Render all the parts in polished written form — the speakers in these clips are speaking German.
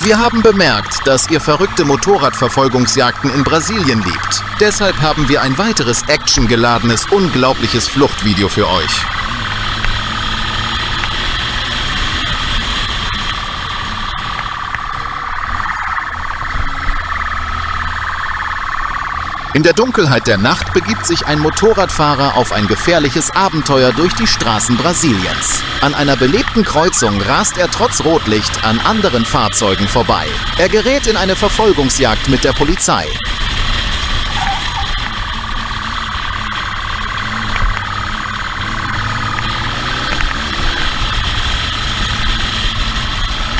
Wir haben bemerkt, dass ihr verrückte Motorradverfolgungsjagden in Brasilien liebt. Deshalb haben wir ein weiteres actiongeladenes, unglaubliches Fluchtvideo für euch. In der Dunkelheit der Nacht begibt sich ein Motorradfahrer auf ein gefährliches Abenteuer durch die Straßen Brasiliens. An einer belebten Kreuzung rast er trotz Rotlicht an anderen Fahrzeugen vorbei. Er gerät in eine Verfolgungsjagd mit der Polizei.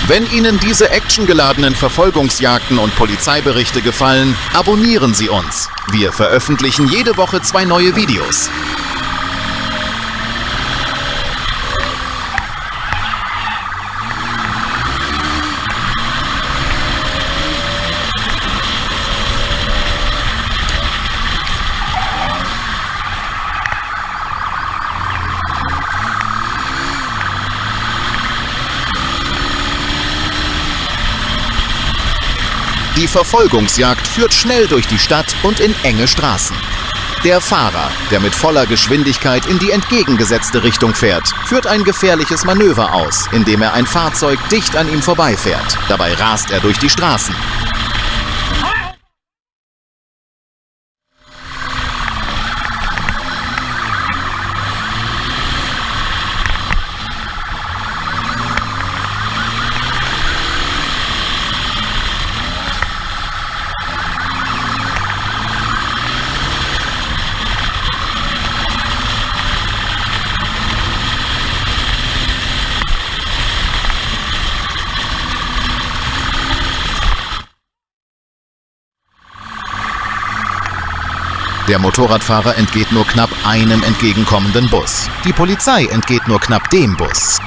Wenn Ihnen diese actiongeladenen Verfolgungsjagden und Polizeiberichte gefallen, abonnieren Sie uns. Wir veröffentlichen jede Woche 2 neue Videos. Die Verfolgungsjagd führt schnell durch die Stadt und in enge Straßen. Der Fahrer, der mit voller Geschwindigkeit in die entgegengesetzte Richtung fährt, führt ein gefährliches Manöver aus, indem er ein Fahrzeug dicht an ihm vorbeifährt. Dabei rast er durch die Straßen. Der Motorradfahrer entgeht nur knapp einem entgegenkommenden Bus. Die Polizei entgeht nur knapp dem Bus.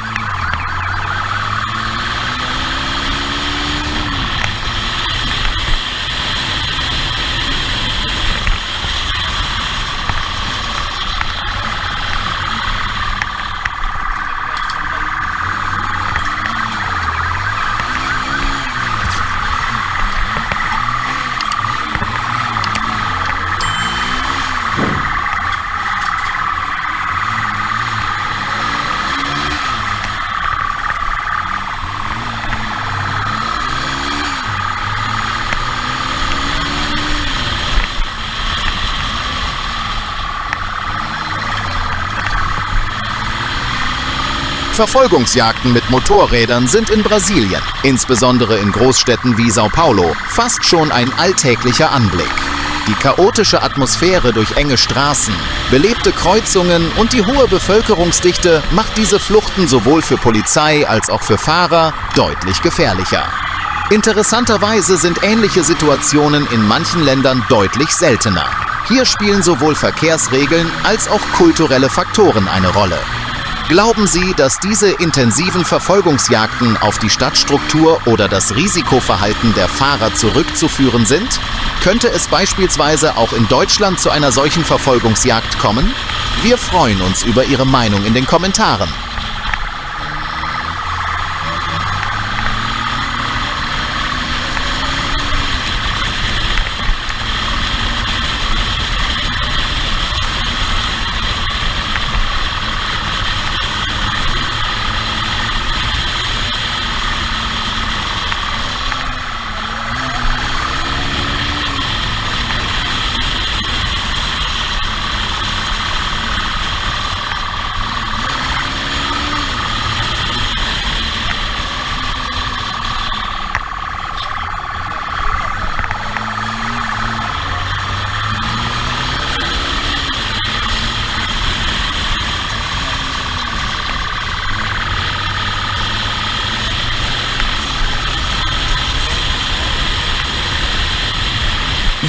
Verfolgungsjagden mit Motorrädern sind in Brasilien, insbesondere in Großstädten wie São Paulo, fast schon ein alltäglicher Anblick. Die chaotische Atmosphäre durch enge Straßen, belebte Kreuzungen und die hohe Bevölkerungsdichte macht diese Fluchten sowohl für Polizei als auch für Fahrer deutlich gefährlicher. Interessanterweise sind ähnliche Situationen in manchen Ländern deutlich seltener. Hier spielen sowohl Verkehrsregeln als auch kulturelle Faktoren eine Rolle. Glauben Sie, dass diese intensiven Verfolgungsjagden auf die Stadtstruktur oder das Risikoverhalten der Fahrer zurückzuführen sind? Könnte es beispielsweise auch in Deutschland zu einer solchen Verfolgungsjagd kommen? Wir freuen uns über Ihre Meinung in den Kommentaren.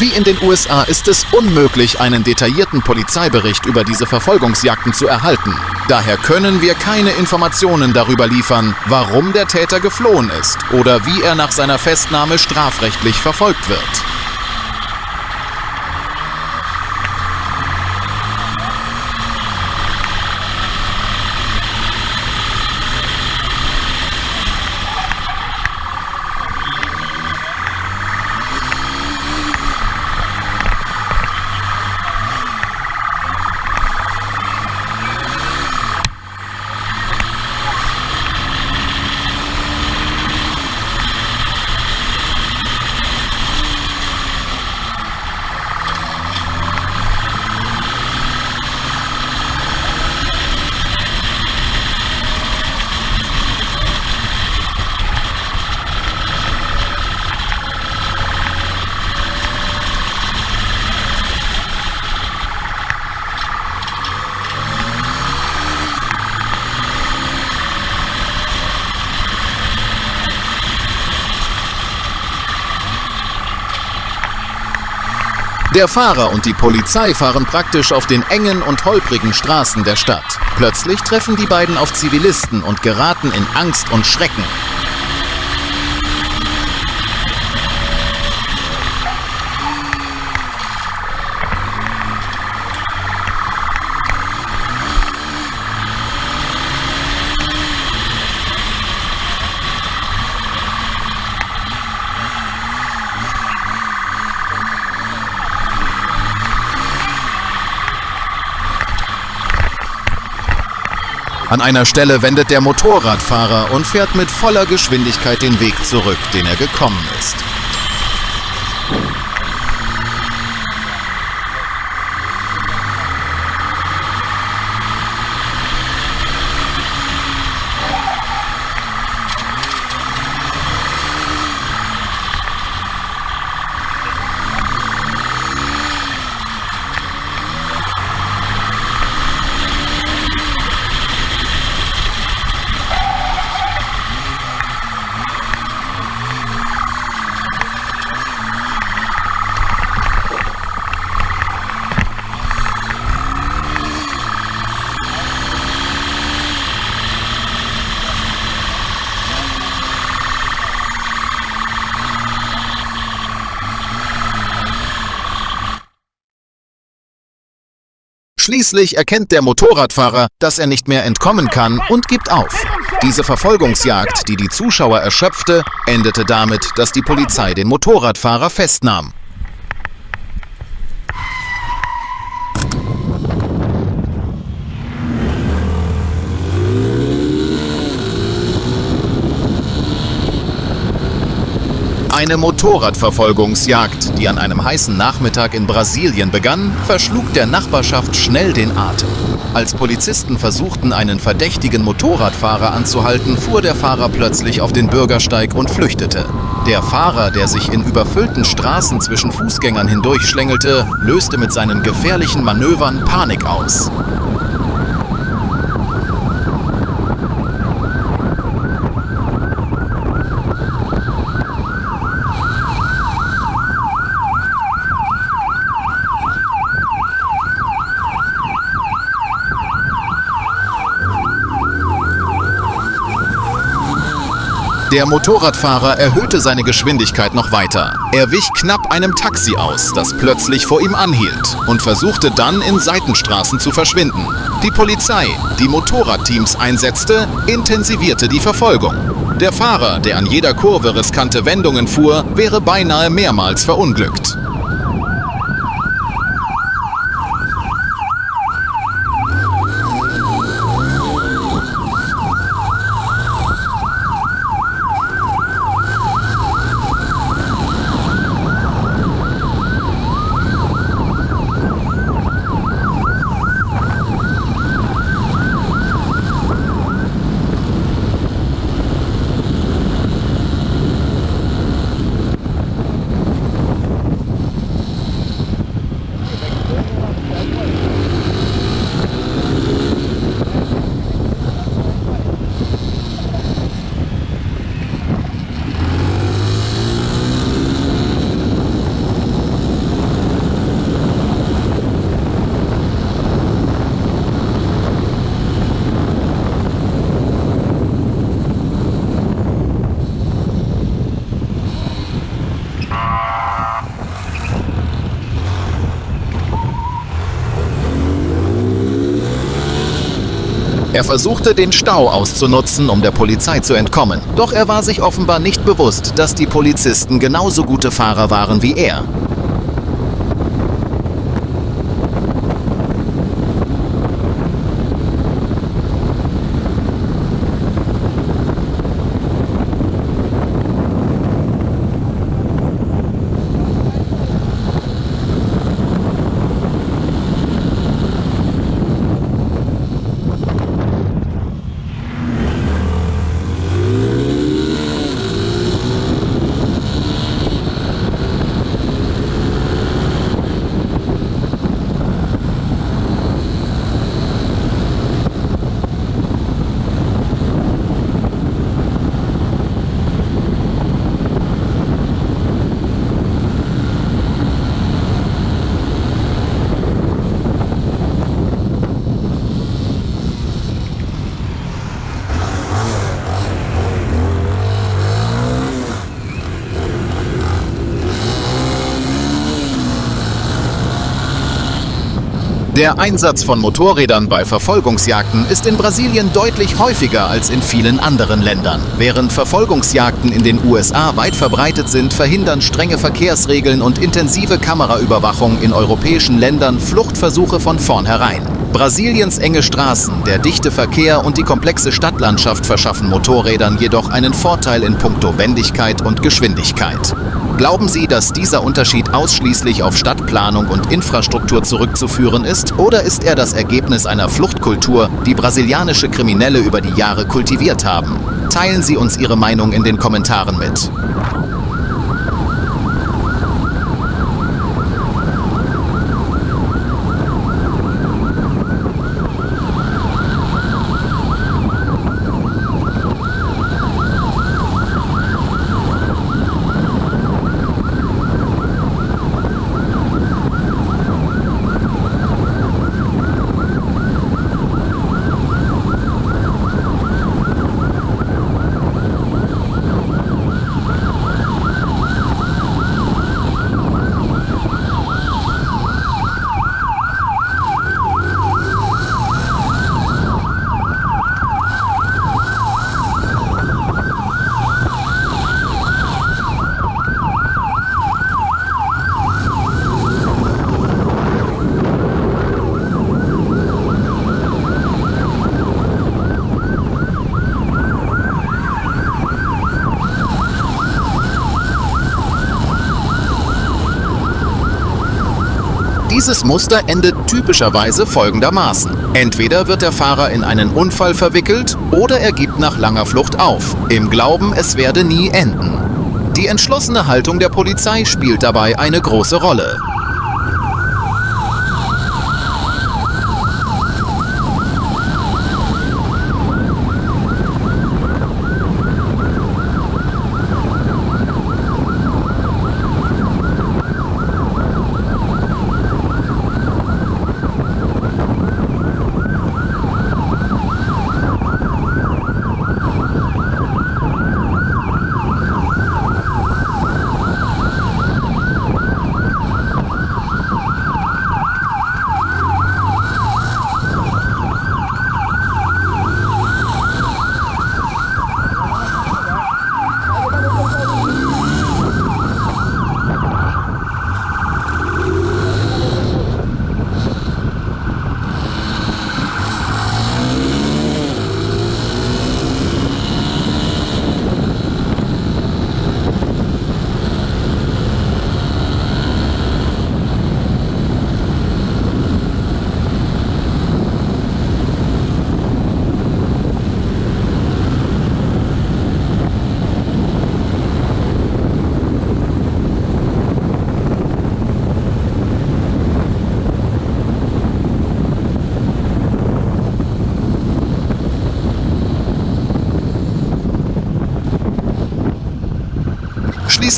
Wie in den USA ist es unmöglich, einen detaillierten Polizeibericht über diese Verfolgungsjagden zu erhalten. Daher können wir keine Informationen darüber liefern, warum der Täter geflohen ist oder wie er nach seiner Festnahme strafrechtlich verfolgt wird. Der Fahrer und die Polizei fahren praktisch auf den engen und holprigen Straßen der Stadt. Plötzlich treffen die beiden auf Zivilisten und geraten in Angst und Schrecken. An einer Stelle wendet der Motorradfahrer und fährt mit voller Geschwindigkeit den Weg zurück, den er gekommen ist. Schließlich erkennt der Motorradfahrer, dass er nicht mehr entkommen kann und gibt auf. Diese Verfolgungsjagd, die die Zuschauer erschöpfte, endete damit, dass die Polizei den Motorradfahrer festnahm. Eine Motorradverfolgungsjagd, die an einem heißen Nachmittag in Brasilien begann, verschlug der Nachbarschaft schnell den Atem. Als Polizisten versuchten, einen verdächtigen Motorradfahrer anzuhalten, fuhr der Fahrer plötzlich auf den Bürgersteig und flüchtete. Der Fahrer, der sich in überfüllten Straßen zwischen Fußgängern hindurchschlängelte, löste mit seinen gefährlichen Manövern Panik aus. Der Motorradfahrer erhöhte seine Geschwindigkeit noch weiter. Er wich knapp einem Taxi aus, das plötzlich vor ihm anhielt, und versuchte dann in Seitenstraßen zu verschwinden. Die Polizei, die Motorradteams einsetzte, intensivierte die Verfolgung. Der Fahrer, der an jeder Kurve riskante Wendungen fuhr, wäre beinahe mehrmals verunglückt. Er versuchte, den Stau auszunutzen, um der Polizei zu entkommen. Doch er war sich offenbar nicht bewusst, dass die Polizisten genauso gute Fahrer waren wie er. Der Einsatz von Motorrädern bei Verfolgungsjagden ist in Brasilien deutlich häufiger als in vielen anderen Ländern. Während Verfolgungsjagden in den USA weit verbreitet sind, verhindern strenge Verkehrsregeln und intensive Kameraüberwachung in europäischen Ländern Fluchtversuche von vornherein. Brasiliens enge Straßen, der dichte Verkehr und die komplexe Stadtlandschaft verschaffen Motorrädern jedoch einen Vorteil in puncto Wendigkeit und Geschwindigkeit. Glauben Sie, dass dieser Unterschied ausschließlich auf Stadtplanung und Infrastruktur zurückzuführen ist, oder ist er das Ergebnis einer Fluchtkultur, die brasilianische Kriminelle über die Jahre kultiviert haben? Teilen Sie uns Ihre Meinung in den Kommentaren mit. Dieses Muster endet typischerweise folgendermaßen. Entweder wird der Fahrer in einen Unfall verwickelt oder er gibt nach langer Flucht auf, im Glauben, es werde nie enden. Die entschlossene Haltung der Polizei spielt dabei eine große Rolle.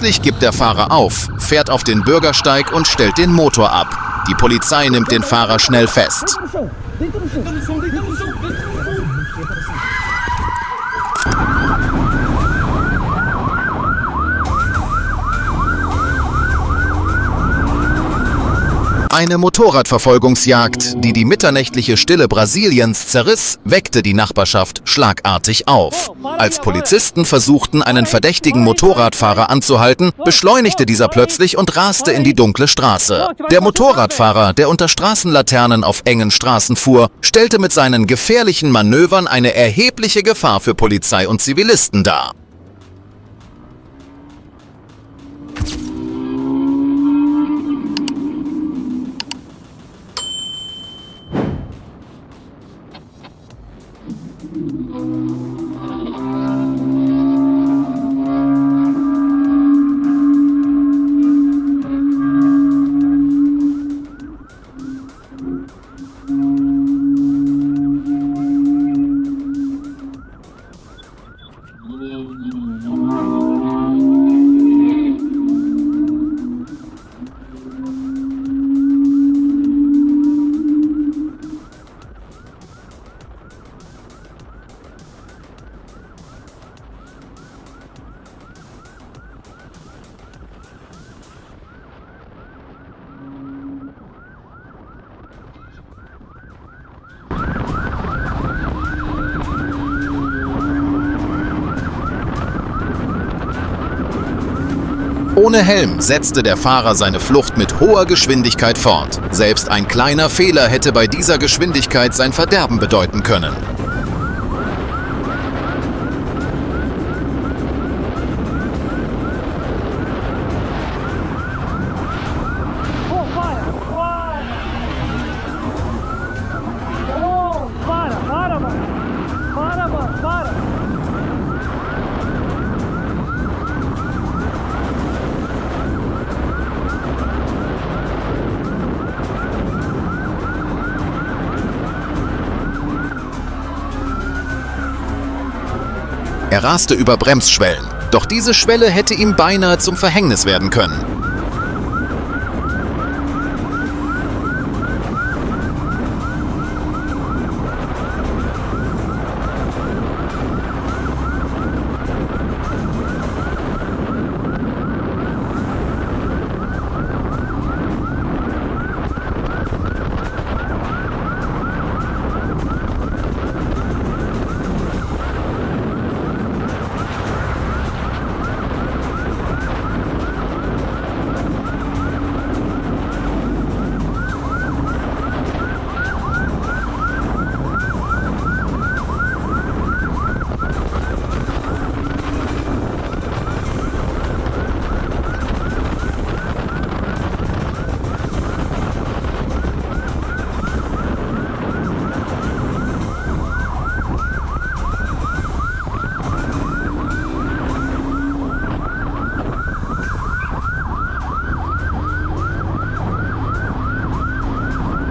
Schließlich gibt der Fahrer auf, fährt auf den Bürgersteig und stellt den Motor ab. Die Polizei nimmt den Fahrer schnell fest. Eine Motorradverfolgungsjagd, die die mitternächtliche Stille Brasiliens zerriss, weckte die Nachbarschaft schlagartig auf. Als Polizisten versuchten, einen verdächtigen Motorradfahrer anzuhalten, beschleunigte dieser plötzlich und raste in die dunkle Straße. Der Motorradfahrer, der unter Straßenlaternen auf engen Straßen fuhr, stellte mit seinen gefährlichen Manövern eine erhebliche Gefahr für Polizei und Zivilisten dar. Ohne Helm setzte der Fahrer seine Flucht mit hoher Geschwindigkeit fort. Selbst ein kleiner Fehler hätte bei dieser Geschwindigkeit sein Verderben bedeuten können. Er raste über Bremsschwellen, doch diese Schwelle hätte ihm beinahe zum Verhängnis werden können.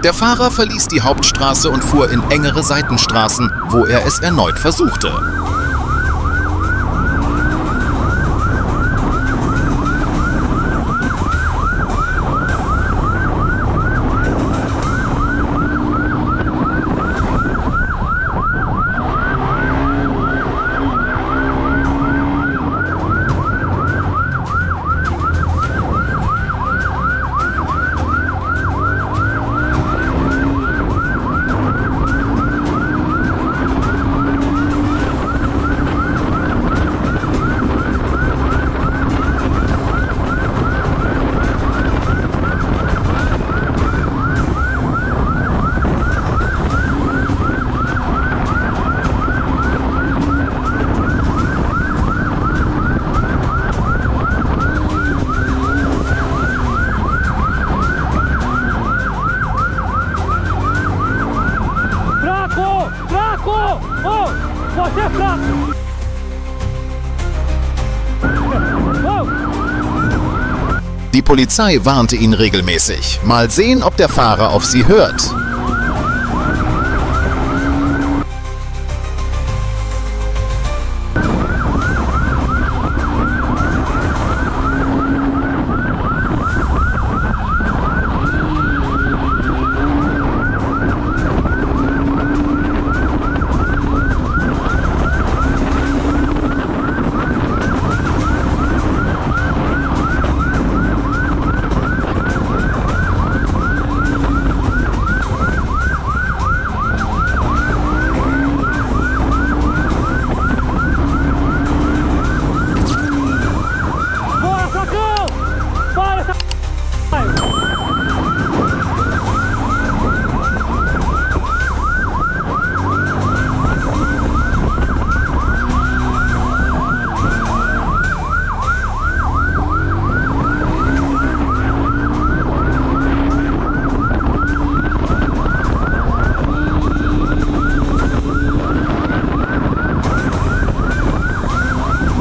Der Fahrer verließ die Hauptstraße und fuhr in engere Seitenstraßen, wo er es erneut versuchte. Die Polizei warnte ihn regelmäßig. Mal sehen, ob der Fahrer auf sie hört.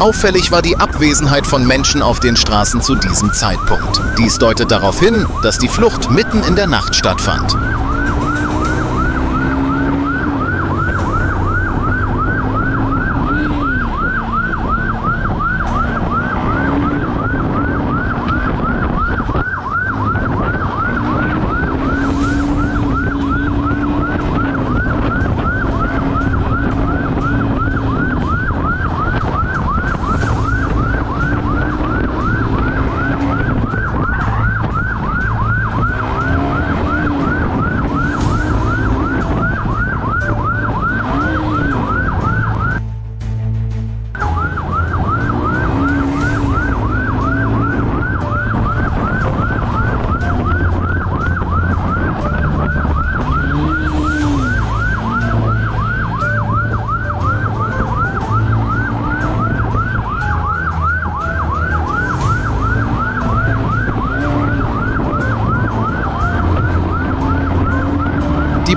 Auffällig war die Abwesenheit von Menschen auf den Straßen zu diesem Zeitpunkt. Dies deutet darauf hin, dass die Flucht mitten in der Nacht stattfand.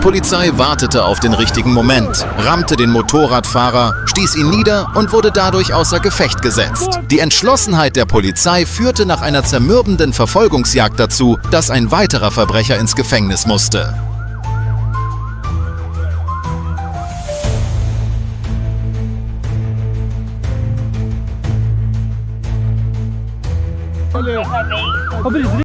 Polizei wartete auf den richtigen Moment, rammte den Motorradfahrer, stieß ihn nieder und wurde dadurch außer Gefecht gesetzt. Die Entschlossenheit der Polizei führte nach einer zermürbenden Verfolgungsjagd dazu, dass ein weiterer Verbrecher ins Gefängnis musste.